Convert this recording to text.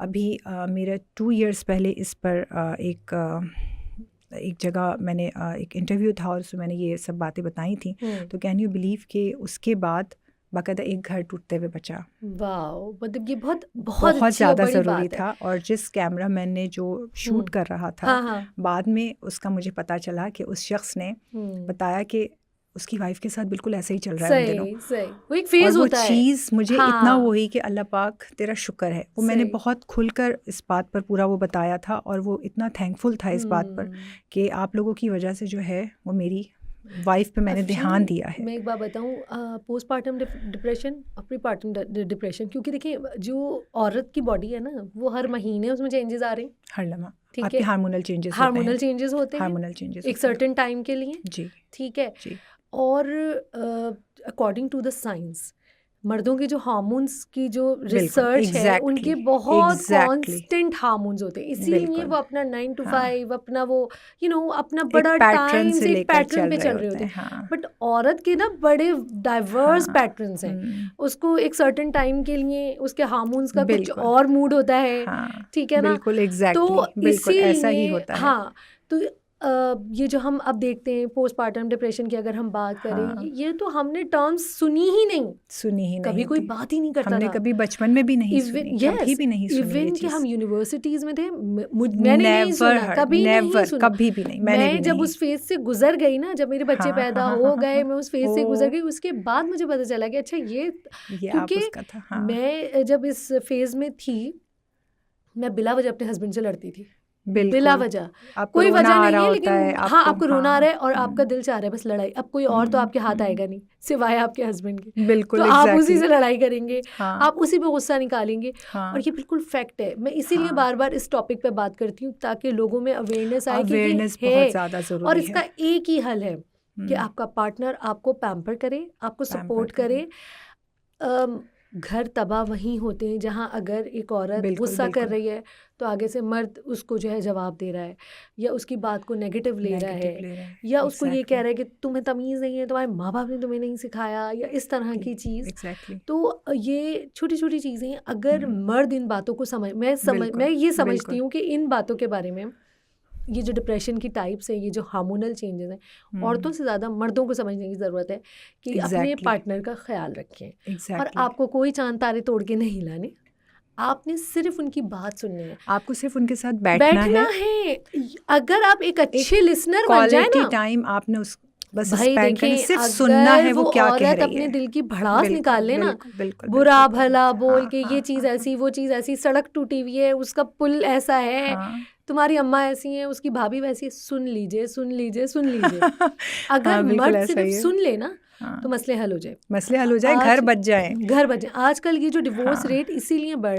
अभी मेरा 2 इयर्स पहले इस पर एक जगह मैंने एक इंटरव्यू था और उसमें मैंने ये सब बातें बताई थी। तो कैन यू बिलीव कि उसके बाद बाकायदा एक घर टूटते हुए बचा। वाओ, मतलब ये बहुत बहुत ज़्यादा ज़रूरी था। और जिस कैमरा मैन ने जो शूट कर रहा था, बाद में उसका मुझे पता चला कि उस शख्स ने बताया कि उसकी वाइफ के साथ बिल्कुल ऐसे ही चल रहा है उन दिनों। वो एक फेज होता है। चीज़ मुझे इतना वो हुई कि अल्लाह पाक तेरा शुक्र है, वो मैंने बहुत खुलकर इस बात पर पूरा वो बताया था और वो इतना थैंकफुल था इस बात पर कि आप लोगों की वजह से जो है वो मेरी वाइफ पे मैंने ध्यान दिया है। मैं एक बात बताऊं, पोस्टपार्टम डिप्रेशन और प्रीपार्टम डिप्रेशन, क्योंकि देखिए जो औरत की बॉडी है ना, वो हर महीने उसमें चेंजेस आ रहे हैं, हर लम्हा ठीक है, हार्मोनल चेंजेस होते हैं एक सर्टेन टाइम के लिए जी, ठीक है जी। और अकॉर्डिंग टू द साइंस, मर्दों के जो हार्मोन्स की जो रिसर्च है, उनके बहुत कांस्टेंट हार्मोन्स होते हैं, इसीलिए वो अपना 9 to 5 अपना वो अपना बड़ा टाइम से एक पैटर्न पे चल रहे होते हैं। बट औरत के ना बड़े डाइवर्स पैटर्न्स हैं। उसको एक सर्टेन टाइम के लिए उसके हार्मोन्स का कुछ और मूड होता है, ठीक है ना, तो इसीलिए तो ये जो हम अब देखते हैं पोस्टपार्टम डिप्रेशन की अगर हम बात करें, ये तो हमने टर्म्स सुनी ही नहीं, कभी कोई बात ही नहीं करता, हमने कभी बचपन में भी नहीं सुनी, कभी भी नहीं सुनी। इवन कि हम यूनिवर्सिटीज में थे, मैंने नहीं सुना, कभी भी नहीं। मैं जब उस फेज से गुजर गई ना, जब मेरे बच्चे पैदा हो गए, मैं उस फेज से गुजर गई, उसके बाद मुझे पता चला कि अच्छा ये क्योंकि मैं जब इस फेज में थी, मैं बिला वजह अपने हस्बैंड से लड़ती थी, बिला वजह, कोई वजह नहीं है, लेकिन आपको रोना आ रहा है और आपका दिल चाह रहा है बस लड़ाई। अब कोई और तो आपके हाथ आएगा नहीं सिवाय आपके हस्बैंड के, बिल्कुल, तो आप उसी से लड़ाई करेंगे, आप उसी पे गुस्सा निकालेंगे। और ये बिल्कुल फैक्ट है। मैं इसीलिए बार बार इस टॉपिक पे बात करती हूँ ताकि लोगों में अवेयरनेस आए कि ये है और इसका एक ही हल है कि आपका पार्टनर आपको पैम्पर करे, आपको सपोर्ट करे। घर तबाह वहीं होते हैं जहाँ अगर एक औरत गुस्सा कर रही है तो आगे से मर्द उसको जो है जवाब दे रहा है, या उसकी बात को नेगेटिव ले रहा है, या उसको ये कह रहा है कि तुम्हें तमीज़ नहीं है, तुम्हारे माँ बाप ने तुम्हें नहीं सिखाया, या इस तरह की चीज़। तो ये छोटी छोटी चीज़ें अगर मर्द इन बातों को मैं ये समझती हूँ कि इन बातों के बारे में, ये जो डिप्रेशन की टाइप्स है, ये जो हार्मोनल चेंजेस हैं, औरतों से ज़्यादा मर्दों को समझने की ज़रूरत है कि अपने पार्टनर का ख्याल रखें। और आपको कोई चांद तारे तोड़ के नहीं लाने, आपने सिर्फ उनकी बात सुननी है, आपको सिर्फ उनके साथ बैठना है। अगर आप एक अच्छे लिसनर बन जाए ना, टाइम आपने उस बस भाई देखिए, सिर्फ सुनना है वो क्या कह रही है, अपने दिल की भड़ास निकाल ले ना, बुरा भला बोल के ये चीज़ ऐसी, वो चीज़ ऐसी, सड़क टूटी हुई है, उसका पुल ऐसा है, तुम्हारी अम्मा ऐसी है, उसकी भाभी वैसी है, सुन लीजिए। अगर मर्द सिर्फ सुन ले ना, तो मसले हल हो जाए, घर बच जाए। आजकल ये जो डिवोर्स रेट इसीलिए बढ़ रहा है